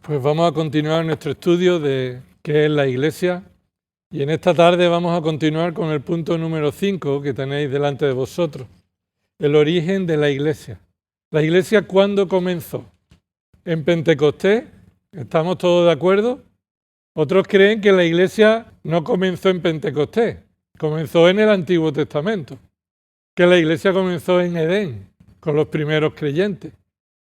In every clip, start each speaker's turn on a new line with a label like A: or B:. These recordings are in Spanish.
A: Pues vamos a continuar nuestro estudio de qué es la Iglesia y en esta tarde vamos a continuar con el punto número 5 que tenéis delante de vosotros, el origen de la Iglesia. ¿La Iglesia cuándo comenzó? ¿En Pentecostés? ¿Estamos todos de acuerdo? Otros creen que la Iglesia no comenzó en Pentecostés, comenzó en el Antiguo Testamento, que la Iglesia comenzó en Edén, con los primeros creyentes.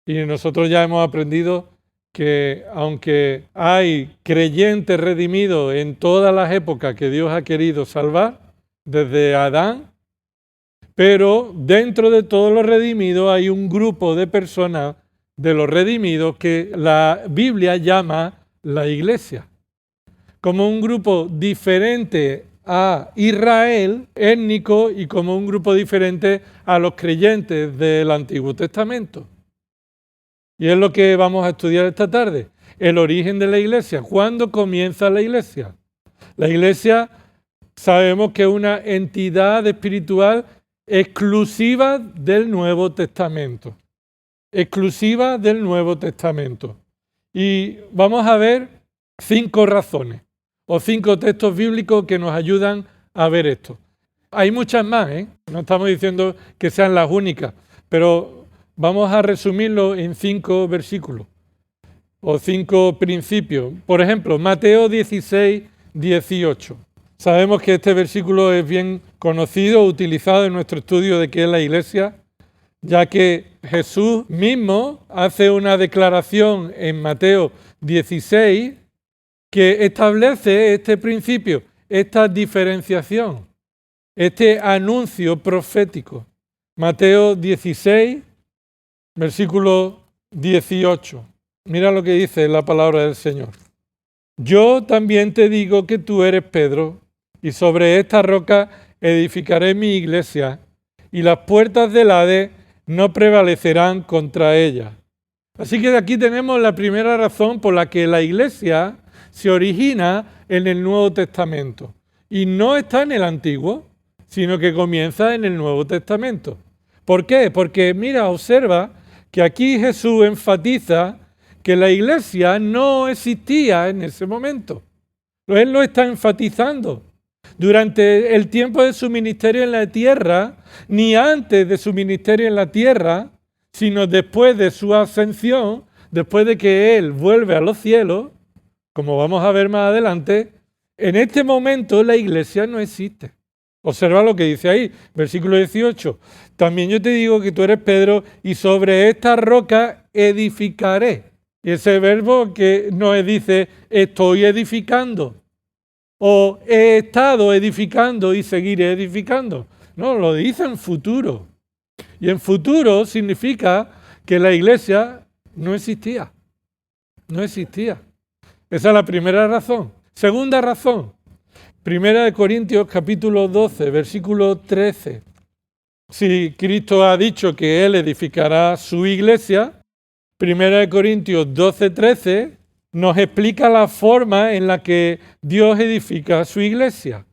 A: Y nosotros ya hemos aprendido que aunque hay creyentes redimidos en todas las épocas que Dios ha querido salvar, desde Adán, pero dentro de todos los redimidos hay un grupo de personas de los redimidos que la Biblia llama la Iglesia, como un grupo diferente a Israel, étnico, y como un grupo diferente a los creyentes del Antiguo Testamento. Y es lo que vamos a estudiar esta tarde, el origen de la Iglesia. ¿Cuándo comienza la Iglesia? La Iglesia sabemos que es una entidad espiritual exclusiva del Nuevo Testamento. Exclusiva del Nuevo Testamento. Y vamos a ver 5 razones o 5 textos bíblicos que nos ayudan a ver esto. Hay muchas más, no estamos diciendo que sean las únicas, pero vamos a resumirlo en 5 versículos o 5 principios. Por ejemplo, Mateo 16, 18. Sabemos que este versículo es bien conocido, utilizado en nuestro estudio de qué es la Iglesia, ya que Jesús mismo hace una declaración en Mateo 16 que establece este principio, esta diferenciación, este anuncio profético. Mateo 16, versículo 18. Mira lo que dice la palabra del Señor. Yo también te digo que tú eres Pedro, y sobre esta roca edificaré mi iglesia, y las puertas del Hades no prevalecerán contra ella. Así que de aquí tenemos la primera razón por la que la iglesia se origina en el Nuevo Testamento. Y no está en el Antiguo, sino que comienza en el Nuevo Testamento. ¿Por qué? Porque mira, observa que aquí Jesús enfatiza que la iglesia no existía en ese momento. Él lo está enfatizando. Durante el tiempo de su ministerio en la tierra, ni antes de su ministerio en la tierra, sino después de su ascensión, después de que Él vuelve a los cielos, como vamos a ver más adelante, en este momento la iglesia no existe. Observa lo que dice ahí, versículo 18. También yo te digo que tú eres Pedro y sobre esta roca edificaré. Y ese verbo que nos dice estoy edificando o he estado edificando y seguiré edificando. No, lo dice en futuro. Y en futuro significa que la iglesia no existía. No existía. Esa es la primera razón. Segunda razón. Primera de Corintios capítulo 12, versículo 13. Si Cristo ha dicho que Él edificará su iglesia, Primera de Corintios 12, 13 nos explica la forma en la que Dios edifica su iglesia.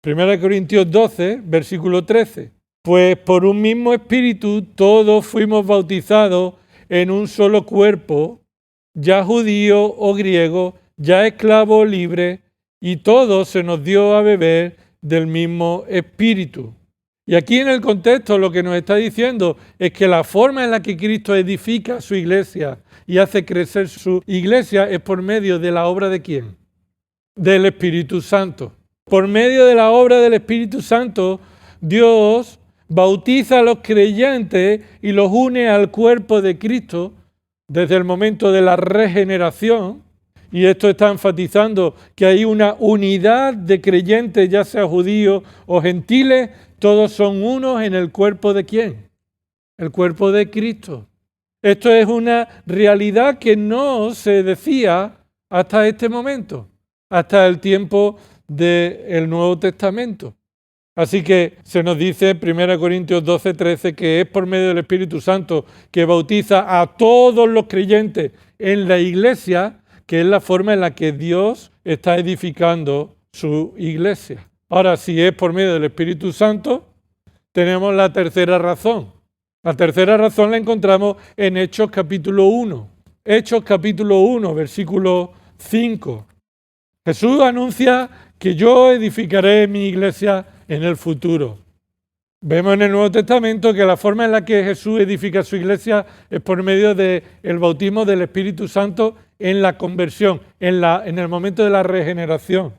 A: Primera de Corintios 12, versículo 13. Pues por un mismo espíritu todos fuimos bautizados en un solo cuerpo, ya judío o griego, ya esclavo o libre, y todos se nos dio a beber del mismo espíritu. Y aquí en el contexto lo que nos está diciendo es que la forma en la que Cristo edifica su iglesia y hace crecer su iglesia es por medio de la obra ¿de quién? Del Espíritu Santo. Por medio de la obra del Espíritu Santo, Dios bautiza a los creyentes y los une al cuerpo de Cristo desde el momento de la regeneración. Y esto está enfatizando que hay una unidad de creyentes, ya sea judíos o gentiles, todos son unos en el cuerpo de ¿quién? El cuerpo de Cristo. Esto es una realidad que no se decía hasta este momento, hasta el tiempo del Nuevo Testamento. Así que se nos dice en 1 Corintios 12, 13 que es por medio del Espíritu Santo que bautiza a todos los creyentes en la iglesia, que es la forma en la que Dios está edificando su iglesia. Ahora, si es por medio del Espíritu Santo, tenemos la tercera razón. La tercera razón la encontramos en Hechos capítulo 1. Hechos capítulo 1, versículo 5. Jesús anuncia que yo edificaré mi iglesia en el futuro. Vemos en el Nuevo Testamento que la forma en la que Jesús edifica su iglesia es por medio del bautismo del Espíritu Santo en la conversión, en el momento de la regeneración.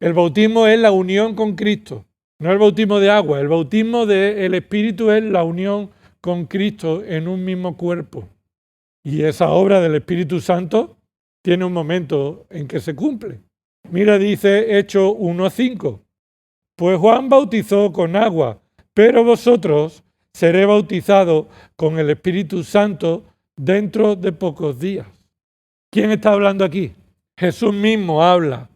A: El bautismo es la unión con Cristo, no el bautismo de agua. El bautismo del Espíritu es la unión con Cristo en un mismo cuerpo. Y esa obra del Espíritu Santo tiene un momento en que se cumple. Mira, dice Hechos 1:5. Pues Juan bautizó con agua, pero vosotros seréis bautizados con el Espíritu Santo dentro de pocos días. ¿Quién está hablando aquí? Jesús mismo habla.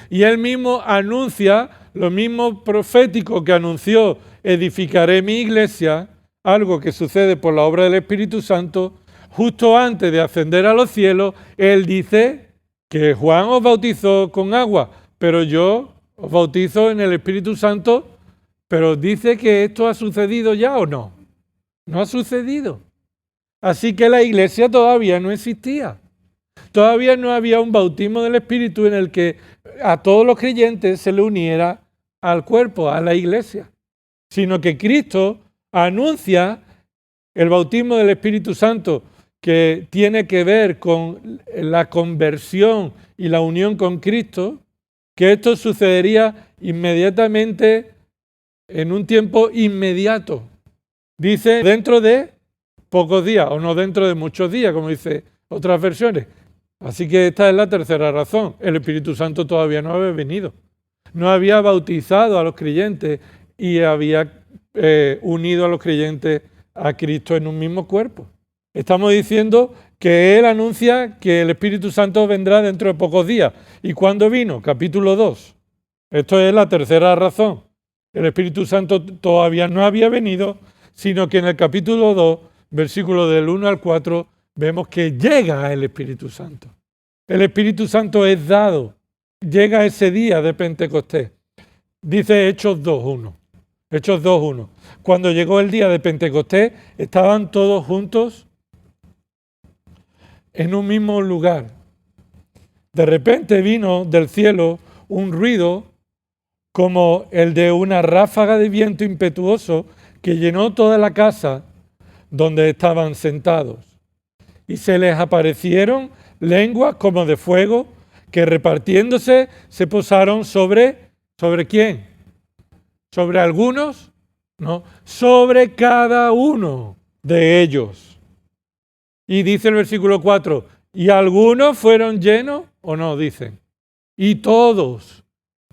A: Y él mismo anuncia lo mismo profético que anunció: edificaré mi iglesia, algo que sucede por la obra del Espíritu Santo. Justo antes de ascender a los cielos, él dice que Juan os bautizó con agua, pero yo os bautizo en el Espíritu Santo. Pero dice que esto ha sucedido ya o no. No ha sucedido. Así que la iglesia todavía no existía. Todavía no había un bautismo del Espíritu en el que a todos los creyentes se le uniera al cuerpo, a la iglesia. Sino que Cristo anuncia el bautismo del Espíritu Santo, que tiene que ver con la conversión y la unión con Cristo, que esto sucedería inmediatamente, en un tiempo inmediato. Dice dentro de pocos días, o no dentro de muchos días, como dice otras versiones. Así que esta es la tercera razón. El Espíritu Santo todavía no había venido. No había bautizado a los creyentes y había unido a los creyentes a Cristo en un mismo cuerpo. Estamos diciendo que Él anuncia que el Espíritu Santo vendrá dentro de pocos días. ¿Y cuándo vino? Capítulo 2. Esto es la tercera razón. El Espíritu Santo todavía no había venido, sino que en el capítulo 2, versículos del 1 al 4, vemos que llega el Espíritu Santo. El Espíritu Santo es dado. Llega ese día de Pentecostés. Dice Hechos 2:1. Hechos 2:1. Cuando llegó el día de Pentecostés, estaban todos juntos en un mismo lugar. De repente vino del cielo un ruido como el de una ráfaga de viento impetuoso que llenó toda la casa donde estaban sentados. Y se les aparecieron lenguas como de fuego que repartiéndose se posaron ¿sobre quién? ¿Sobre algunos? No, sobre cada uno de ellos. Y dice el versículo 4, ¿y algunos fueron llenos o no? Dicen. Y todos,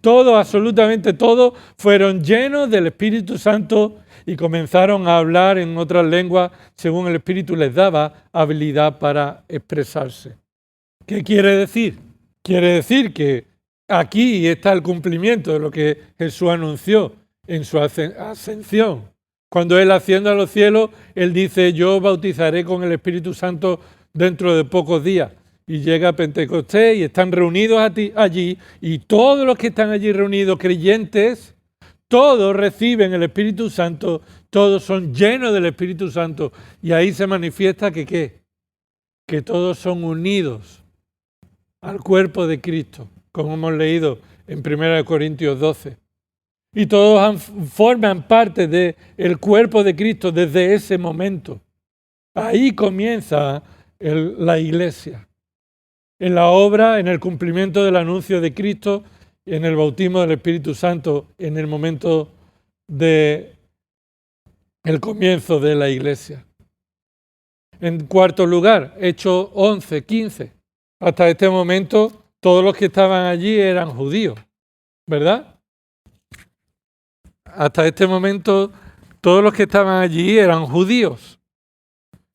A: absolutamente todos, fueron llenos del Espíritu Santo y comenzaron a hablar en otras lenguas según el Espíritu les daba habilidad para expresarse. ¿Qué quiere decir? Quiere decir que aquí está el cumplimiento de lo que Jesús anunció en su ascensión. Cuando Él asciende a los cielos, Él dice, yo bautizaré con el Espíritu Santo dentro de pocos días. Y llega Pentecostés y están reunidos allí, y todos los que están allí reunidos, creyentes, todos reciben el Espíritu Santo, todos son llenos del Espíritu Santo. Y ahí se manifiesta que ¿qué? Que todos son unidos al cuerpo de Cristo, como hemos leído en 1 Corintios 12. Y todos forman parte del cuerpo de Cristo desde ese momento. Ahí comienza la iglesia. En la obra, en el cumplimiento del anuncio de Cristo, en el bautismo del Espíritu Santo, en el momento del comienzo de la iglesia. En cuarto lugar, Hechos 11:15. Hasta este momento, todos los que estaban allí eran judíos, ¿verdad? Hasta este momento, todos los que estaban allí eran judíos.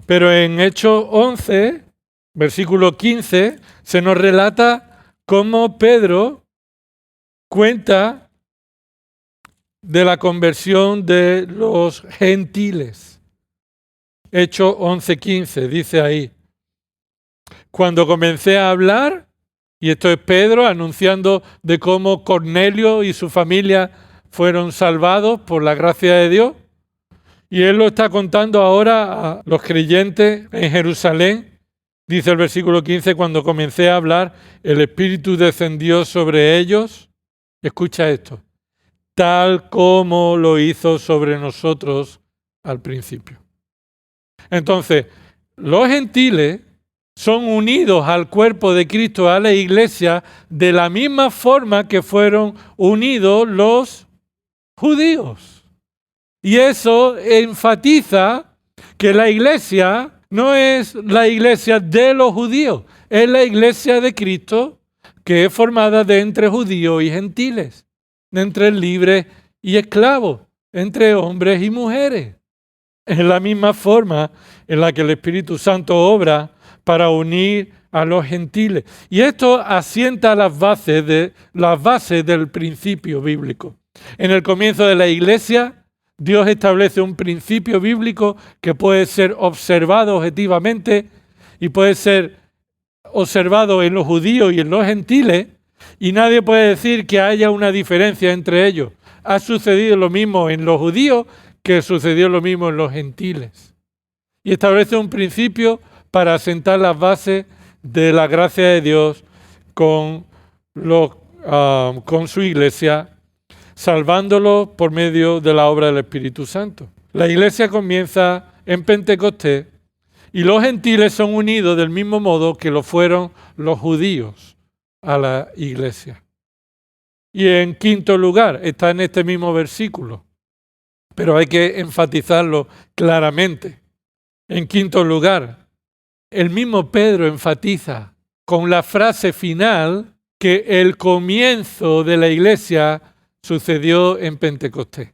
A: Pero en Hechos 11, versículo 15, se nos relata cómo Pedro cuenta de la conversión de los gentiles. Hechos 11:15, dice ahí. Cuando comencé a hablar, y esto es Pedro anunciando de cómo Cornelio y su familia fueron salvados por la gracia de Dios, y él lo está contando ahora a los creyentes en Jerusalén, Dice el versículo 15, cuando comencé a hablar, el Espíritu descendió sobre ellos. Escucha esto, tal como lo hizo sobre nosotros al principio. Entonces, los gentiles son unidos al cuerpo de Cristo, a la iglesia, de la misma forma que fueron unidos los judíos. Y eso enfatiza que la iglesia no es la iglesia de los judíos, es la iglesia de Cristo que es formada de entre judíos y gentiles, de entre libres y esclavos, entre hombres y mujeres. Es la misma forma en la que el Espíritu Santo obra para unir a los gentiles. Y esto asienta las bases del principio bíblico. En el comienzo de la iglesia, Dios establece un principio bíblico que puede ser observado objetivamente y puede ser observado en los judíos y en los gentiles, y nadie puede decir que haya una diferencia entre ellos. Ha sucedido lo mismo en los judíos que sucedió lo mismo en los gentiles. Y establece un principio para asentar las bases de la gracia de Dios con su iglesia, salvándolos por medio de la obra del Espíritu Santo. La iglesia comienza en Pentecostés y los gentiles son unidos del mismo modo que lo fueron los judíos a la iglesia. Y en quinto lugar, está en este mismo versículo, pero hay que enfatizarlo claramente. En quinto lugar, el mismo Pedro enfatiza con la frase final que el comienzo de la iglesia sucedió en Pentecostés.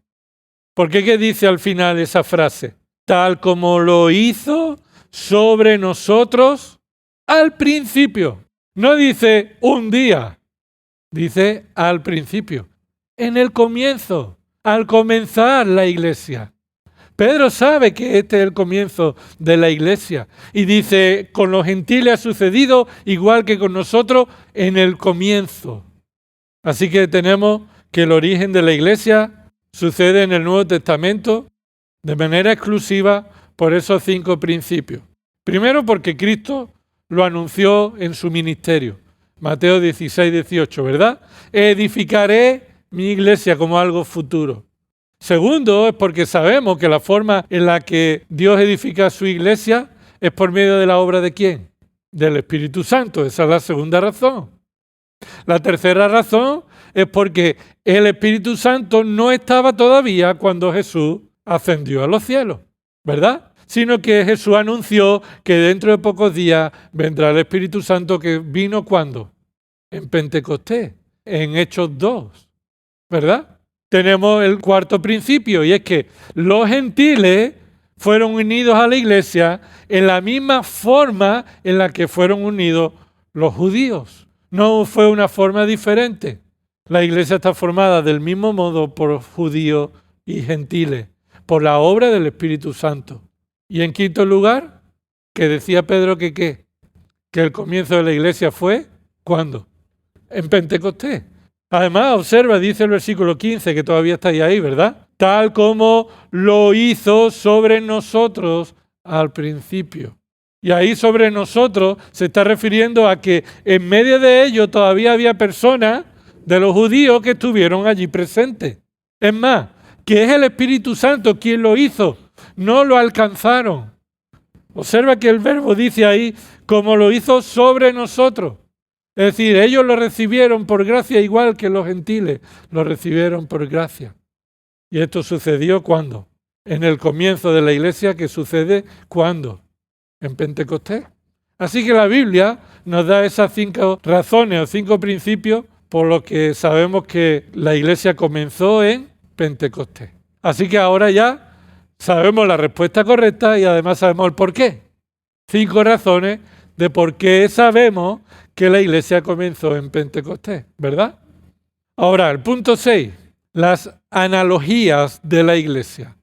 A: ¿Por qué? ¿Qué dice al final esa frase? Tal como lo hizo sobre nosotros al principio. No dice un día, dice al principio, en el comienzo, al comenzar la iglesia. Pedro sabe que este es el comienzo de la iglesia y dice, con los gentiles ha sucedido igual que con nosotros en el comienzo. Así que tenemos que el origen de la iglesia sucede en el Nuevo Testamento de manera exclusiva por esos 5 principios. Primero porque Cristo lo anunció en su ministerio. Mateo 16, 18, ¿verdad? Edificaré mi iglesia como algo futuro. Segundo, es porque sabemos que la forma en la que Dios edifica su iglesia es por medio de la obra ¿de quién? Del Espíritu Santo. Esa es la segunda razón. La tercera razón es porque el Espíritu Santo no estaba todavía cuando Jesús ascendió a los cielos, ¿verdad? Sino que Jesús anunció que dentro de pocos días vendrá el Espíritu Santo, que vino ¿cuándo? En Pentecostés, en Hechos 2, ¿verdad? Tenemos el cuarto principio y es que los gentiles fueron unidos a la iglesia en la misma forma en la que fueron unidos los judíos. No fue una forma diferente. La iglesia está formada del mismo modo por judíos y gentiles, por la obra del Espíritu Santo. Y en quinto lugar, que decía Pedro que ¿qué? Que el comienzo de la iglesia fue, ¿cuándo? En Pentecostés. Además, observa, dice el versículo 15, que todavía estáis ahí, ¿verdad? Tal como lo hizo sobre nosotros al principio. Y ahí sobre nosotros se está refiriendo a que en medio de ellos todavía había personas de los judíos que estuvieron allí presentes. Es más, que es el Espíritu Santo quien lo hizo, no lo alcanzaron. Observa que el verbo dice ahí, como lo hizo sobre nosotros. Es decir, ellos lo recibieron por gracia igual que los gentiles lo recibieron por gracia. Y esto sucedió ¿cuándo? En el comienzo de la iglesia, que sucede ¿cuándo? En Pentecostés. Así que la Biblia nos da esas 5 razones o 5 principios por los que sabemos que la iglesia comenzó en Pentecostés. Así que ahora ya sabemos la respuesta correcta y además sabemos el por qué. 5 razones de por qué sabemos que la iglesia comenzó en Pentecostés, ¿verdad? Ahora, el punto 6, las analogías de la iglesia.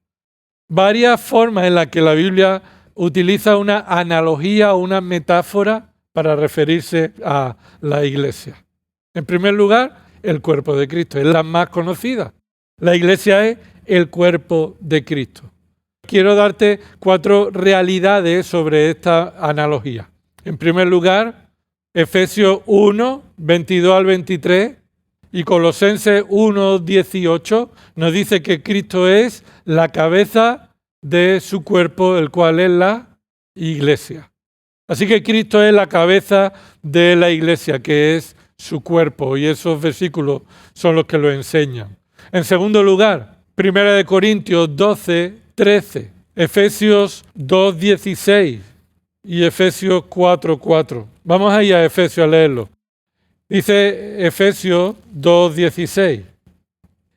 A: Varias formas en las que la Biblia utiliza una analogía o una metáfora para referirse a la iglesia. En primer lugar, el cuerpo de Cristo, es la más conocida. La iglesia es el cuerpo de Cristo. Quiero darte 4 realidades sobre esta analogía. En primer lugar, Efesios 1, 22 al 23 y Colosenses 1, 18 nos dice que Cristo es la cabeza de su cuerpo, el cual es la iglesia. Así que Cristo es la cabeza de la iglesia, que es su cuerpo, y esos versículos son los que lo enseñan. En segundo lugar, 1 Corintios 12, 13, Efesios 2, 16 y Efesios 4, 4. Vamos ahí a Efesios a leerlo. Dice Efesios 2, 16.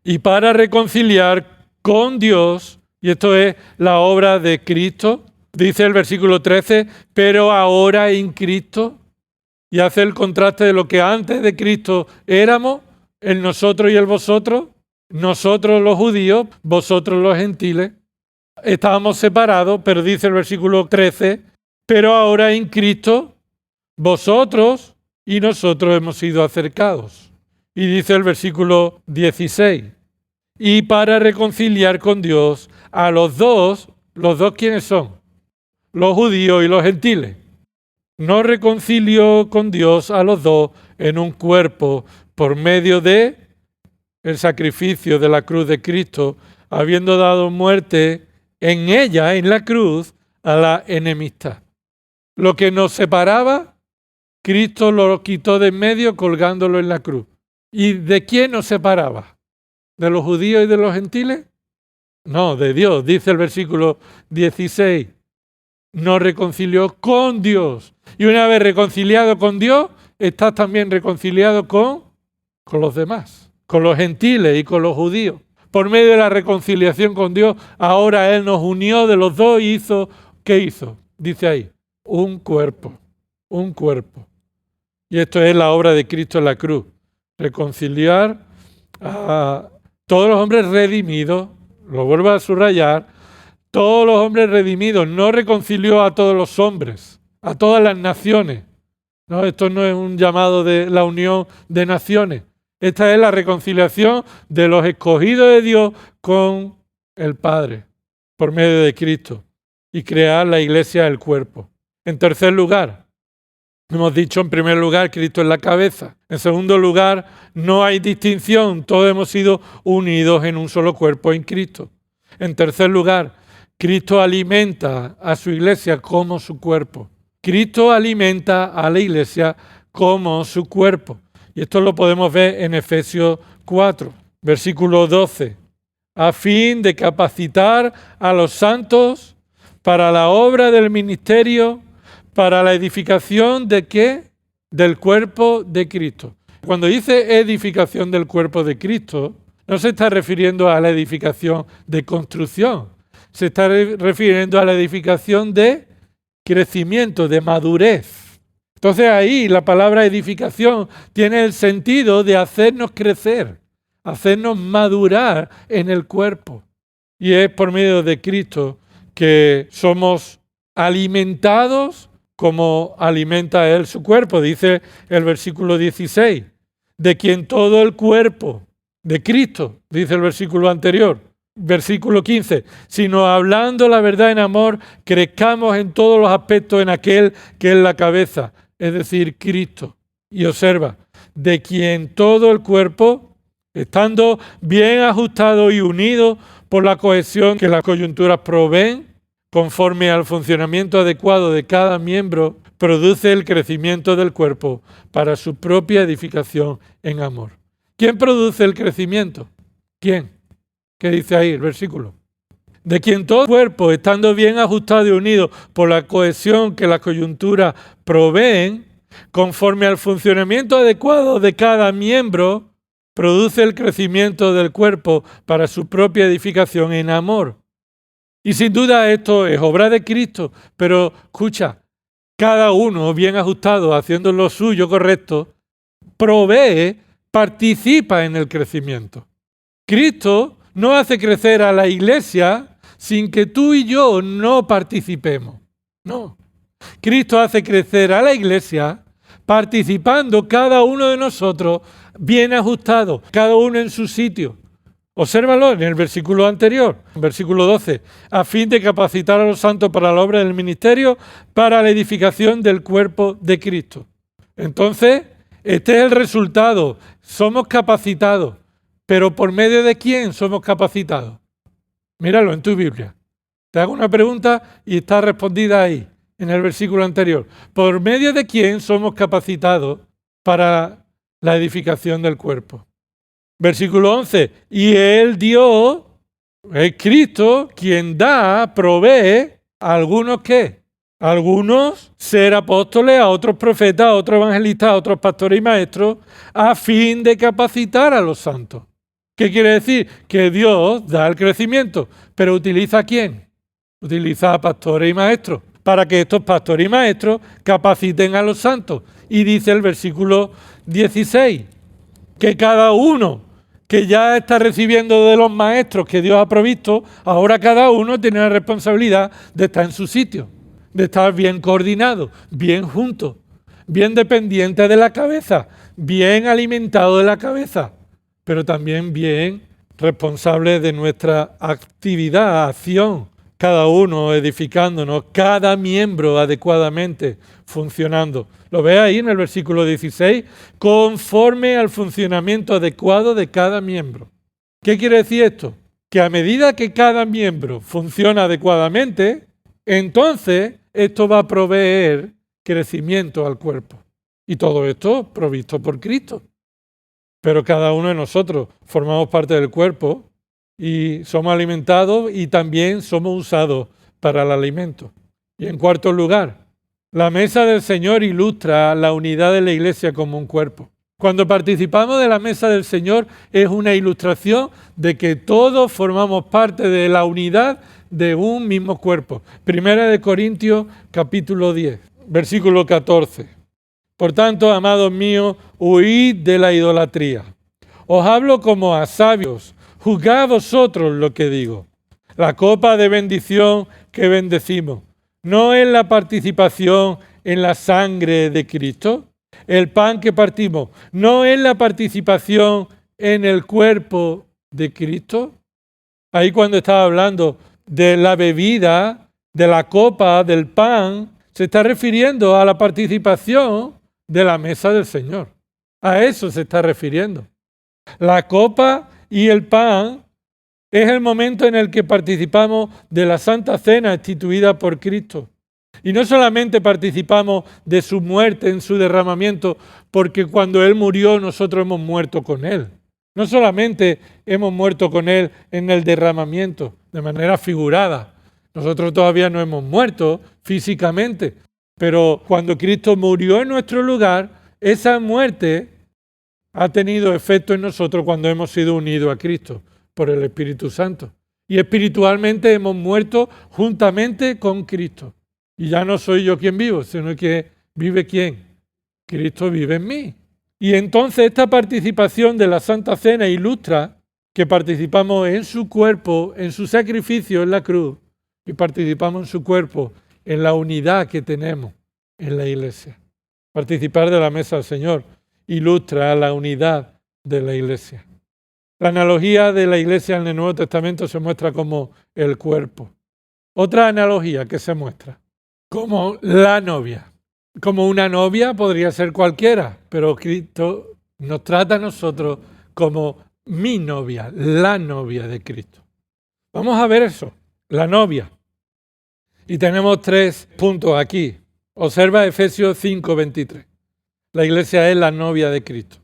A: Y para reconciliar con Dios, y esto es la obra de Cristo, dice el versículo 13, pero ahora en Cristo, y hace el contraste de lo que antes de Cristo éramos, el nosotros y el vosotros, nosotros los judíos, vosotros los gentiles. Estábamos separados, pero dice el versículo 13, pero ahora en Cristo, vosotros y nosotros hemos sido acercados. Y dice el versículo 16, y para reconciliar con Dios a los dos ¿quiénes son? Los judíos y los gentiles. No reconcilió con Dios a los dos en un cuerpo por medio de el sacrificio de la cruz de Cristo, habiendo dado muerte en ella, en la cruz, a la enemistad. Lo que nos separaba, Cristo lo quitó de en medio colgándolo en la cruz. ¿Y de quién nos separaba? ¿De los judíos y de los gentiles? No, de Dios. Dice el versículo 16. Nos reconcilió con Dios. Y una vez reconciliado con Dios, estás también reconciliado con los demás, con los gentiles y con los judíos. Por medio de la reconciliación con Dios, ahora Él nos unió de los dos y hizo, ¿qué hizo? Dice ahí, un cuerpo. Y esto es la obra de Cristo en la cruz. Reconciliar a todos los hombres redimidos, lo vuelvo a subrayar, todos los hombres redimidos, no reconcilió a todos los hombres, a todas las naciones. No, esto no es un llamado de la unión de naciones. Esta es la reconciliación de los escogidos de Dios con el Padre, por medio de Cristo, y crear la iglesia, el cuerpo. En tercer lugar, hemos dicho en primer lugar, Cristo es la cabeza. En segundo lugar, no hay distinción, todos hemos sido unidos en un solo cuerpo en Cristo. En tercer lugar, Cristo alimenta a su iglesia como su cuerpo. Cristo alimenta a la iglesia como su cuerpo. Y esto lo podemos ver en Efesios 4, versículo 12. A fin de capacitar a los santos para la obra del ministerio, para la edificación ¿de qué? Del cuerpo de Cristo. Cuando dice edificación del cuerpo de Cristo, no se está refiriendo a la edificación de construcción. Se está refiriendo a la edificación de crecimiento, de madurez. Entonces ahí la palabra edificación tiene el sentido de hacernos crecer, hacernos madurar en el cuerpo. Y es por medio de Cristo que somos alimentados como alimenta Él su cuerpo. Dice el versículo 16, de quien todo el cuerpo de Cristo, dice el versículo anterior. Versículo 15, sino hablando la verdad en amor, crezcamos en todos los aspectos en aquel que es la cabeza, es decir, Cristo. Y observa, de quien todo el cuerpo, estando bien ajustado y unido por la cohesión que las coyunturas proveen, conforme al funcionamiento adecuado de cada miembro, produce el crecimiento del cuerpo para su propia edificación en amor. ¿Quién produce el crecimiento? ¿Quién? ¿Qué dice ahí el versículo? De quien todo el cuerpo, estando bien ajustado y unido por la cohesión que las coyunturas proveen, conforme al funcionamiento adecuado de cada miembro, produce el crecimiento del cuerpo para su propia edificación en amor. Y sin duda esto es obra de Cristo, pero escucha, cada uno bien ajustado, haciendo lo suyo correcto, provee, participa en el crecimiento. Cristo no hace crecer a la iglesia sin que tú y yo no participemos. No. Cristo hace crecer a la iglesia participando cada uno de nosotros bien ajustado, cada uno en su sitio, Obsérvalo en el versículo anterior, versículo 12, a fin de capacitar a los santos para la obra del ministerio, para la edificación del cuerpo de Cristo. Entonces, este es el resultado. Somos capacitados. ¿Pero por medio de quién somos capacitados? Míralo en tu Biblia. Te hago una pregunta y está respondida ahí, en el versículo anterior. ¿Por medio de quién somos capacitados para la edificación del cuerpo? Versículo 11. Y Él dio, es Cristo, quien da, provee a algunos ¿qué? A algunos ser apóstoles, a otros profetas, a otros evangelistas, a otros pastores y maestros, a fin de capacitar a los santos. ¿Qué quiere decir? Que Dios da el crecimiento, pero ¿utiliza a quién? Utiliza a pastores y maestros, para que estos pastores y maestros capaciten a los santos. Y dice el versículo 16, que cada uno que ya está recibiendo de los maestros que Dios ha provisto, ahora cada uno tiene la responsabilidad de estar en su sitio, de estar bien coordinado, bien juntos, bien dependiente de la cabeza, bien alimentado de la cabeza, pero también bien responsable de nuestra actividad, acción, cada uno edificándonos, cada miembro adecuadamente funcionando. Lo ve ahí en el versículo 16, conforme al funcionamiento adecuado de cada miembro. ¿Qué quiere decir esto? Que a medida que cada miembro funciona adecuadamente, entonces esto va a proveer crecimiento al cuerpo. Y todo esto provisto por Cristo. Pero cada uno de nosotros formamos parte del cuerpo y somos alimentados y también somos usados para el alimento. Y en cuarto lugar, la mesa del Señor ilustra la unidad de la iglesia como un cuerpo. Cuando participamos de la mesa del Señor es una ilustración de que todos formamos parte de la unidad de un mismo cuerpo. Primera de Corintios capítulo 10, versículo 14. Por tanto, amados míos, huid de la idolatría. Os hablo como a sabios, juzgad vosotros lo que digo. La copa de bendición que bendecimos, ¿no es la participación en la sangre de Cristo? El pan que partimos, ¿no es la participación en el cuerpo de Cristo? Ahí cuando estaba hablando de la bebida, de la copa, del pan, se está refiriendo a la participación de la mesa del Señor. A eso se está refiriendo. La copa y el pan es el momento en el que participamos de la Santa Cena instituida por Cristo. Y no solamente participamos de su muerte en su derramamiento, porque cuando Él murió nosotros hemos muerto con Él. No solamente hemos muerto con Él en el derramamiento, de manera figurada. Nosotros todavía no hemos muerto físicamente, pero cuando Cristo murió en nuestro lugar, esa muerte ha tenido efecto en nosotros cuando hemos sido unidos a Cristo por el Espíritu Santo. Y espiritualmente hemos muerto juntamente con Cristo. Y ya no soy yo quien vivo, sino que vive ¿quién? Cristo vive en mí. Y entonces esta participación de la Santa Cena ilustra que participamos en su cuerpo, en su sacrificio en la cruz, y participamos en su cuerpo, en la unidad que tenemos en la iglesia. Participar de la mesa del Señor ilustra la unidad de la iglesia. La analogía de la iglesia en el Nuevo Testamento se muestra como el cuerpo. Otra analogía que se muestra como la novia. Como una novia podría ser cualquiera, pero Cristo nos trata a nosotros como mi novia, la novia de Cristo. Vamos a ver eso, la novia. Y tenemos 3 puntos aquí. Observa Efesios 5:23. La iglesia es la novia de Cristo.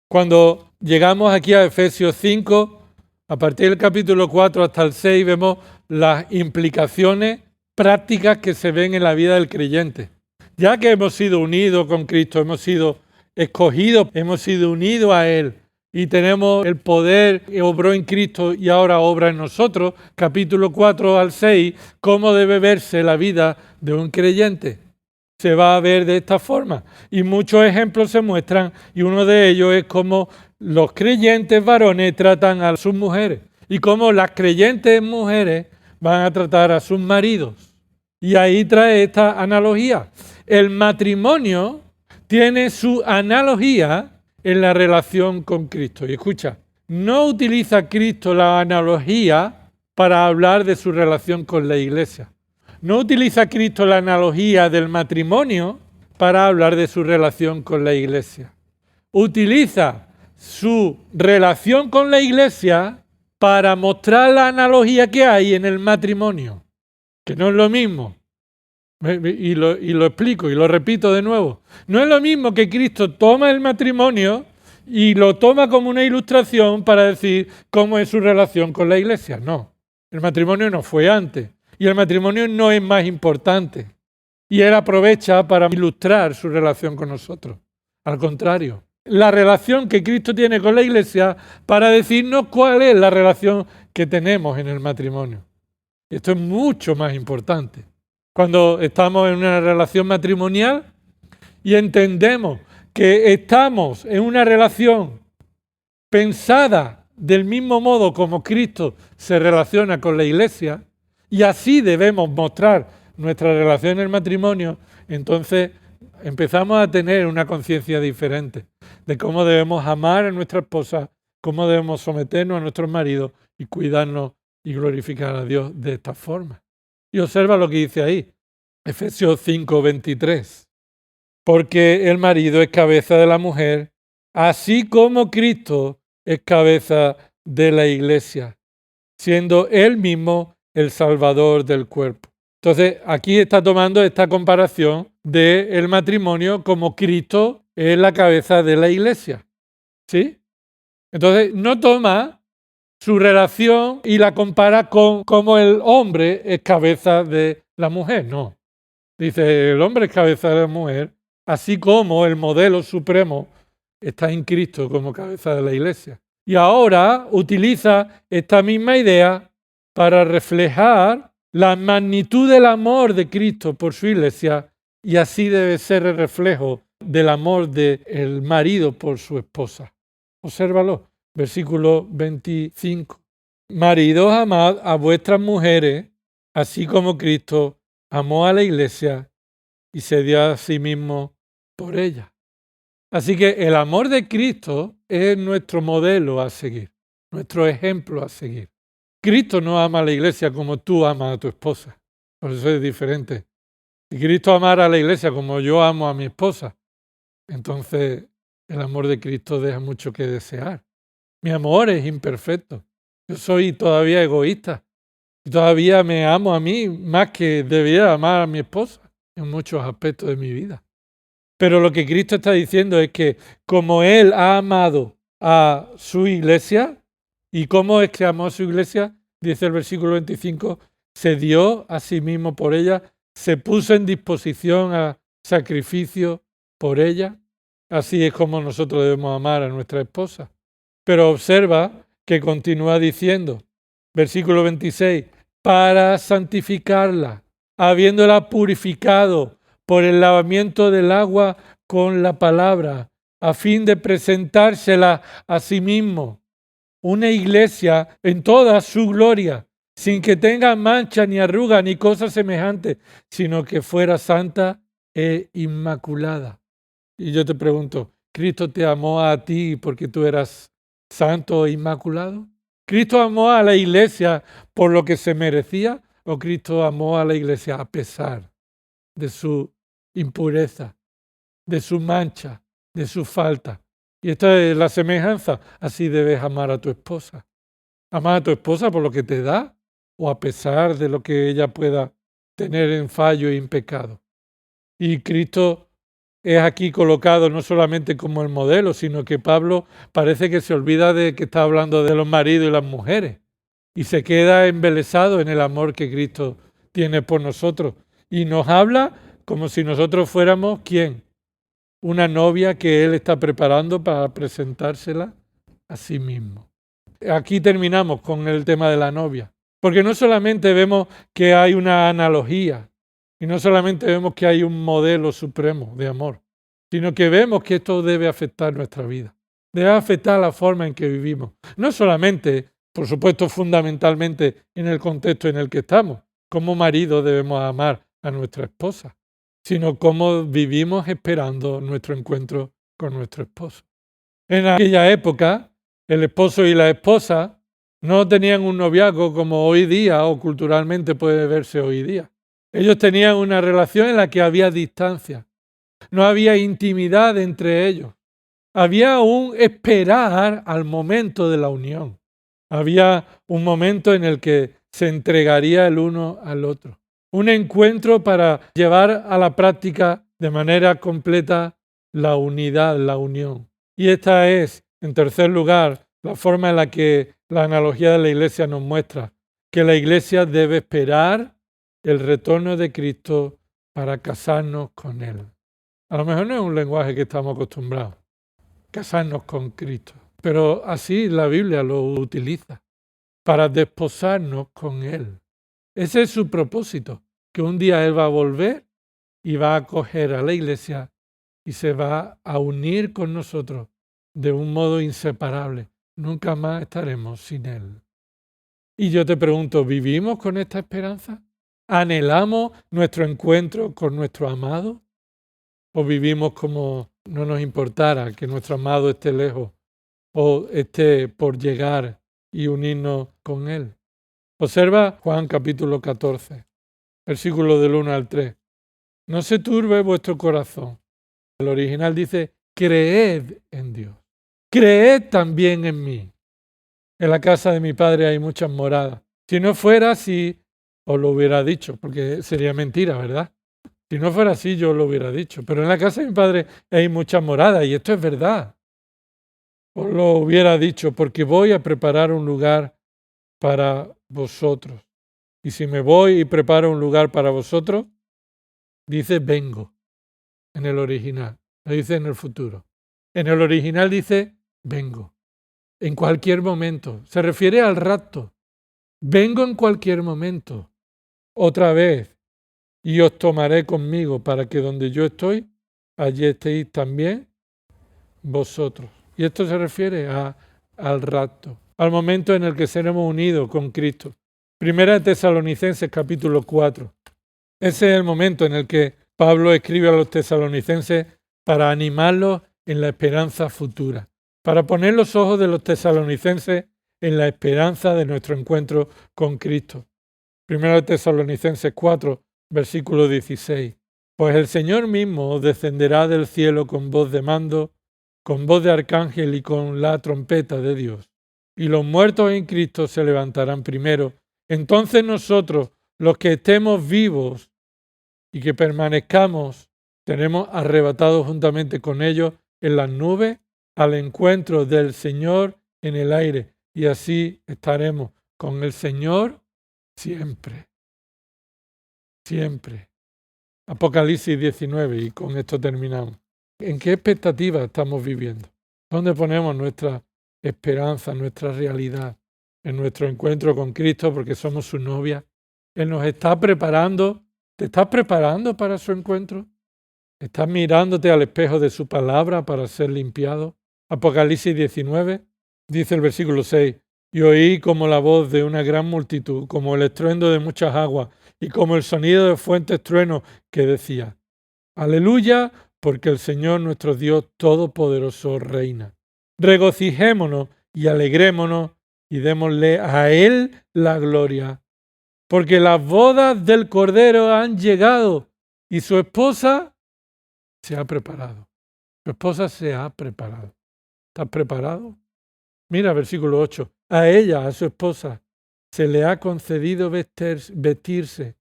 A: Cuando llegamos aquí a Efesios 5, a partir del capítulo 4 hasta el 6, vemos las implicaciones prácticas que se ven en la vida del creyente. Ya que hemos sido unidos con Cristo, hemos sido escogidos, hemos sido unidos a Él y tenemos el poder que obró en Cristo y ahora obra en nosotros, capítulo 4 al 6, cómo debe verse la vida de un creyente. Se va a ver de esta forma. Y muchos ejemplos se muestran y uno de ellos es cómo los creyentes varones tratan a sus mujeres y cómo las creyentes mujeres van a tratar a sus maridos. Y ahí trae esta analogía. El matrimonio tiene su analogía en la relación con Cristo. Y escucha, no utiliza Cristo la analogía para hablar de su relación con la Iglesia. No utiliza Cristo la analogía del matrimonio para hablar de su relación con la Iglesia. Utiliza su relación con la Iglesia para mostrar la analogía que hay en el matrimonio, que no es lo mismo. Y lo explico y lo repito de nuevo. No es lo mismo que Cristo toma el matrimonio y lo toma como una ilustración para decir cómo es su relación con la Iglesia. No, el matrimonio no fue antes y el matrimonio no es más importante. Y Él aprovecha para ilustrar su relación con nosotros. Al contrario, la relación que Cristo tiene con la Iglesia para decirnos cuál es la relación que tenemos en el matrimonio. Esto es mucho más importante. Cuando estamos en una relación matrimonial y entendemos que estamos en una relación pensada del mismo modo como Cristo se relaciona con la Iglesia, y así debemos mostrar nuestra relación en el matrimonio, entonces empezamos a tener una conciencia diferente de cómo debemos amar a nuestra esposa, cómo debemos someternos a nuestros maridos y cuidarnos y glorificar a Dios de esta forma. Y observa lo que dice ahí, Efesios 5:23. Porque el marido es cabeza de la mujer, así como Cristo es cabeza de la Iglesia, siendo Él mismo el Salvador del cuerpo. Entonces, aquí está tomando esta comparación del matrimonio como Cristo es la cabeza de la Iglesia. ¿Sí? Entonces, no toma su relación y la compara con cómo el hombre es cabeza de la mujer. No. Dice, el hombre es cabeza de la mujer, así como el modelo supremo está en Cristo como cabeza de la Iglesia. Y ahora utiliza esta misma idea para reflejar la magnitud del amor de Cristo por su Iglesia, y así debe ser el reflejo del amor del marido por su esposa. Obsérvalo, versículo 25. Maridos, amad a vuestras mujeres, así como Cristo amó a la Iglesia y se dio a sí mismo por ella. Así que el amor de Cristo es nuestro modelo a seguir, nuestro ejemplo a seguir. Cristo no ama a la Iglesia como tú amas a tu esposa. Por eso es diferente. Si Cristo amara a la Iglesia como yo amo a mi esposa, entonces el amor de Cristo deja mucho que desear. Mi amor es imperfecto. Yo soy todavía egoísta. Y todavía me amo a mí más que debería amar a mi esposa en muchos aspectos de mi vida. Pero lo que Cristo está diciendo es que como Él ha amado a su Iglesia, ¿y cómo es que amó a su Iglesia? Dice el versículo 25, se dio a sí mismo por ella, se puso en disposición a sacrificio por ella. Así es como nosotros debemos amar a nuestra esposa. Pero observa que continúa diciendo, versículo 26, para santificarla, habiéndola purificado por el lavamiento del agua con la palabra, a fin de presentársela a sí mismo, una iglesia en toda su gloria, sin que tenga mancha ni arruga ni cosa semejante, sino que fuera santa e inmaculada. Y yo te pregunto, ¿Cristo te amó a ti porque tú eras santo e inmaculado? ¿Cristo amó a la iglesia por lo que se merecía o Cristo amó a la iglesia a pesar de su impureza, de su mancha, de su falta? Y esta es la semejanza. Así debes amar a tu esposa. Amar a tu esposa por lo que te da o a pesar de lo que ella pueda tener en fallo y en pecado. Y Cristo es aquí colocado no solamente como el modelo, sino que Pablo parece que se olvida de que está hablando de los maridos y las mujeres y se queda embelesado en el amor que Cristo tiene por nosotros y nos habla como si nosotros fuéramos ¿quién? Una novia que Él está preparando para presentársela a sí mismo. Aquí terminamos con el tema de la novia, porque no solamente vemos que hay una analogía, y no solamente vemos que hay un modelo supremo de amor, sino que vemos que esto debe afectar nuestra vida, debe afectar la forma en que vivimos. No solamente, por supuesto, fundamentalmente en el contexto en el que estamos, como marido debemos amar a nuestra esposa, sino cómo vivimos esperando nuestro encuentro con nuestro esposo. En aquella época, El esposo y la esposa no tenían un noviazgo como hoy día o culturalmente puede verse hoy día. Ellos tenían una relación en la que había distancia. No había intimidad entre ellos. Había un esperar al momento de la unión. Había un momento en el que se entregaría el uno al otro. Un encuentro para llevar a la práctica de manera completa la unidad, la unión. Y esta es, en tercer lugar, la forma en la que la analogía de la Iglesia nos muestra que la Iglesia debe esperar el retorno de Cristo para casarnos con Él. A lo mejor no es un lenguaje que estamos acostumbrados, casarnos con Cristo, pero así la Biblia lo utiliza, para desposarnos con Él. Ese es su propósito, que un día Él va a volver y va a acoger a la Iglesia y se va a unir con nosotros de un modo inseparable. Nunca más estaremos sin Él. Y yo te pregunto, ¿vivimos con esta esperanza? ¿Anhelamos nuestro encuentro con nuestro amado? ¿O vivimos como no nos importara que nuestro amado esté lejos o esté por llegar y unirnos con Él? Observa Juan capítulo 14, versículo del 1 al 3. No se turbe vuestro corazón. El original dice, creed en Dios. Creed también en mí. En la casa de mi Padre hay muchas moradas. Si no fuera así, os lo hubiera dicho, porque sería mentira, ¿verdad? Si no fuera así, yo lo hubiera dicho. Pero en la casa de mi Padre hay muchas moradas, y esto es verdad. Os lo hubiera dicho, porque voy a preparar un lugar para vosotros. Y si me voy y preparo un lugar para vosotros, dice vengo en el original, lo dice en el futuro. En el original dice vengo, en cualquier momento. Se refiere al rapto. Vengo en cualquier momento, otra vez, y os tomaré conmigo para que donde yo estoy, allí estéis también vosotros. Y esto se refiere al rapto, al momento en el que seremos unidos con Cristo. Primera de Tesalonicenses capítulo 4. Ese es el momento en el que Pablo escribe a los tesalonicenses para animarlos en la esperanza futura, para poner los ojos de los tesalonicenses en la esperanza de nuestro encuentro con Cristo. Primera de Tesalonicenses 4, versículo 16. Pues el Señor mismo descenderá del cielo con voz de mando, con voz de arcángel y con la trompeta de Dios. Y los muertos en Cristo se levantarán primero. Entonces nosotros, los que estemos vivos y que permanezcamos, seremos arrebatados juntamente con ellos en las nubes al encuentro del Señor en el aire. Y así estaremos con el Señor siempre. Siempre. Apocalipsis 19, y con esto terminamos. ¿En qué expectativa estamos viviendo? ¿Dónde ponemos nuestra esperanza, nuestra realidad? En nuestro encuentro con Cristo, porque somos su novia. Él nos está preparando. ¿Te estás preparando para su encuentro? ¿Estás mirándote al espejo de su palabra para ser limpiado? Apocalipsis 19, dice el versículo 6, y oí como la voz de una gran multitud, como el estruendo de muchas aguas, y como el sonido de fuertes truenos, que decía, aleluya, porque el Señor nuestro Dios Todopoderoso reina. Regocijémonos y alegrémonos y démosle a Él la gloria, porque las bodas del Cordero han llegado y su esposa se ha preparado. Su esposa se ha preparado. ¿Estás preparado? Mira, versículo 8. A ella, a su esposa, se le ha concedido vestirse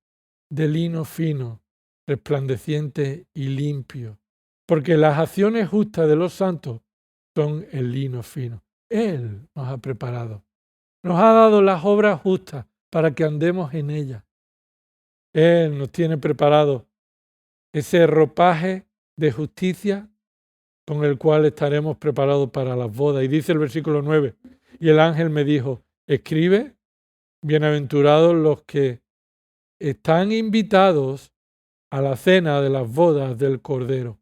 A: de lino fino, resplandeciente y limpio, porque las acciones justas de los santos son el lino fino. Él nos ha preparado. Nos ha dado las obras justas para que andemos en ellas. Él nos tiene preparado ese ropaje de justicia con el cual estaremos preparados para las bodas. Y dice el versículo 9, y el ángel me dijo, escribe, bienaventurados los que están invitados a la cena de las bodas del Cordero.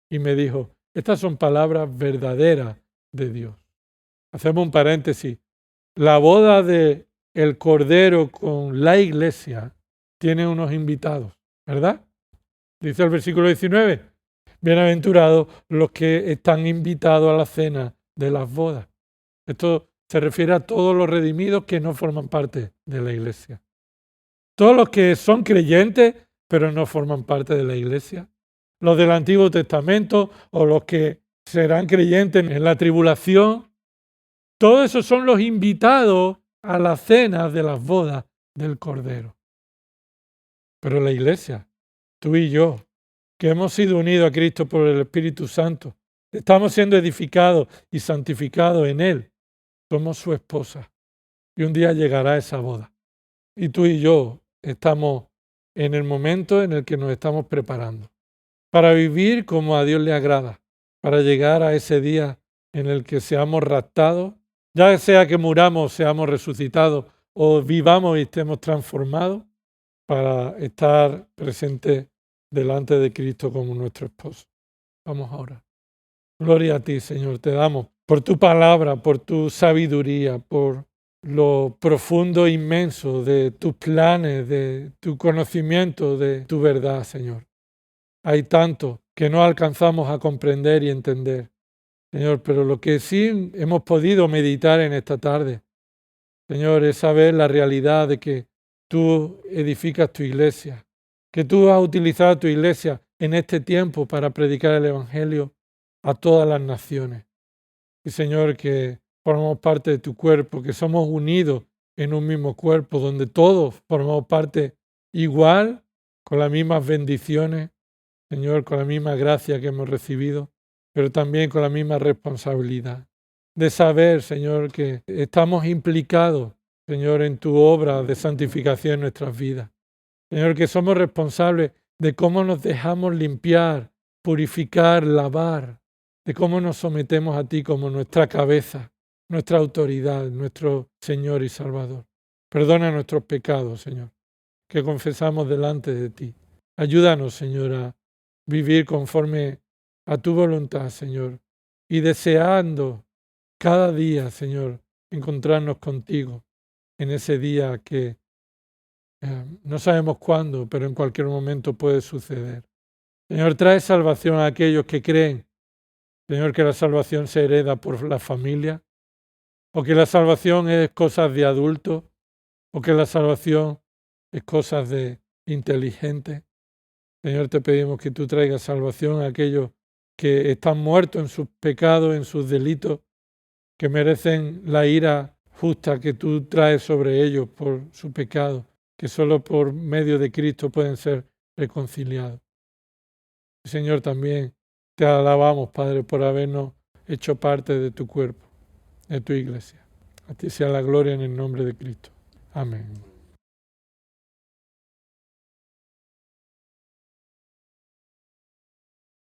A: Y me dijo, estas son palabras verdaderas de Dios. Hacemos un paréntesis. La boda del Cordero con la Iglesia tiene unos invitados, ¿verdad? Dice el versículo 19, bienaventurados los que están invitados a la cena de las bodas. Esto se refiere a todos los redimidos que no forman parte de la iglesia. Todos los que son creyentes, pero no forman parte de la iglesia. Los del Antiguo Testamento o los que serán creyentes en la tribulación. Todos esos son los invitados a las cenas de las bodas del Cordero. Pero la iglesia, tú y yo, que hemos sido unidos a Cristo por el Espíritu Santo, estamos siendo edificados y santificados en Él. Somos su esposa. Y un día llegará esa boda. Y tú y yo estamos en el momento en el que nos estamos preparando para vivir como a Dios le agrada, para llegar a ese día en el que seamos raptados, ya sea que muramos, seamos resucitados o vivamos y estemos transformados, para estar presentes delante de Cristo como nuestro esposo. Vamos ahora. Gloria a ti, Señor, te damos por tu palabra, por tu sabiduría, por lo profundo e inmenso de tus planes, de tu conocimiento, de tu verdad, Señor. Hay tanto que no alcanzamos a comprender y entender, Señor, pero lo que sí hemos podido meditar en esta tarde, Señor, es saber la realidad de que tú edificas tu iglesia, que tú has utilizado tu iglesia en este tiempo para predicar el Evangelio a todas las naciones. Y Señor, que formamos parte de tu cuerpo, que somos unidos en un mismo cuerpo, donde todos formamos parte igual, con las mismas bendiciones, Señor, con la misma gracia que hemos recibido, pero también con la misma responsabilidad de saber, Señor, que estamos implicados, Señor, en tu obra de santificación en nuestras vidas. Señor, que somos responsables de cómo nos dejamos limpiar, purificar, lavar, de cómo nos sometemos a ti como nuestra cabeza, nuestra autoridad, nuestro Señor y Salvador. Perdona nuestros pecados, Señor, que confesamos delante de ti. Ayúdanos, Señor, a vivir conforme a tu voluntad, Señor, y deseando cada día, Señor, encontrarnos contigo en ese día que no sabemos cuándo, pero en cualquier momento puede suceder. Señor, trae salvación a aquellos que creen, Señor, que la salvación se hereda por la familia, o que la salvación es cosas de adultos, o que la salvación es cosas de inteligentes. Señor, te pedimos que tú traigas salvación a aquellos que están muertos en sus pecados, en sus delitos, que merecen la ira justa que tú traes sobre ellos por su pecado, que solo por medio de Cristo pueden ser reconciliados. Señor, también te alabamos, Padre, por habernos hecho parte de tu cuerpo, de tu iglesia. A ti sea la gloria en el nombre de Cristo. Amén.